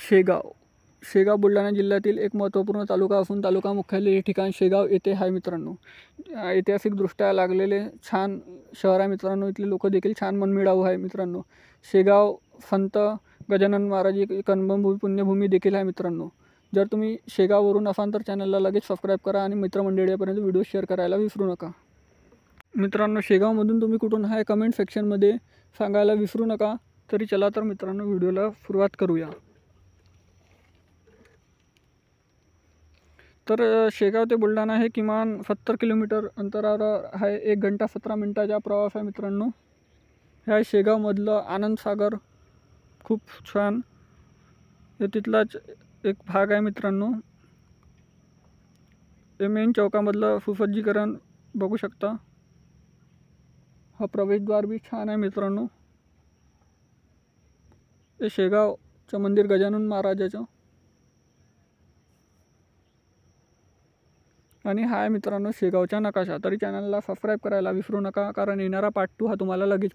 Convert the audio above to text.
शेगाव शेगाव बुलढाणा जिल्ह्यातील एक महत्त्वपूर्ण तालुका असून तालुका मुख्यालय हे ठिकाण शेगाव येथे आहे मित्रांनो। ऐतिहासिकदृष्ट्या लागलेले छान शहर आहे मित्रांनो। इथले लोक देखील छान मनमिळाऊ आहे मित्रांनो। शेगाव संत गजानन महाराज कर्मभूमी पुण्यभूमी देखील आहे मित्रांनो। जर तुम्ही शेगाववरून असाल तर चॅनलला लगेच सबस्क्राईब करा आणि मित्रमंडळीपर्यंत व्हिडिओ शेअर करायला विसरू नका। मित्रांनो शेगावमधून तुम्ही कुठून आहे कमेंट सेक्शनमध्ये सांगायला विसरू नका। तरी चला तर मित्रांनो व्हिडिओला सुरुवात करूया। तर शेगाव ते बुलढाणा हे किमान 70 किलोमीटर अंतरावर आहे। 1 घंटा 17 मिनिटाचा प्रवास आहे मित्रांनो। ह्या शेगावमधलं आनंद सागर खूप छान हे तिथलाच एक भाग आहे मित्रांनो। हे मेन चौकामधलं सुसज्जीकरण बघू शकता। हा प्रवेशद्वार भी छान आहे मित्रांनो। हे शेगावचं मंदिर गजानन महाराजाचं आणि हा आहे मित्रांनो शेगावचा नकाशा। तरी चॅनलला सबस्क्राईब करायला विसरू नका कारण येणारा पार्ट 2 हा तुम्हाला लगेच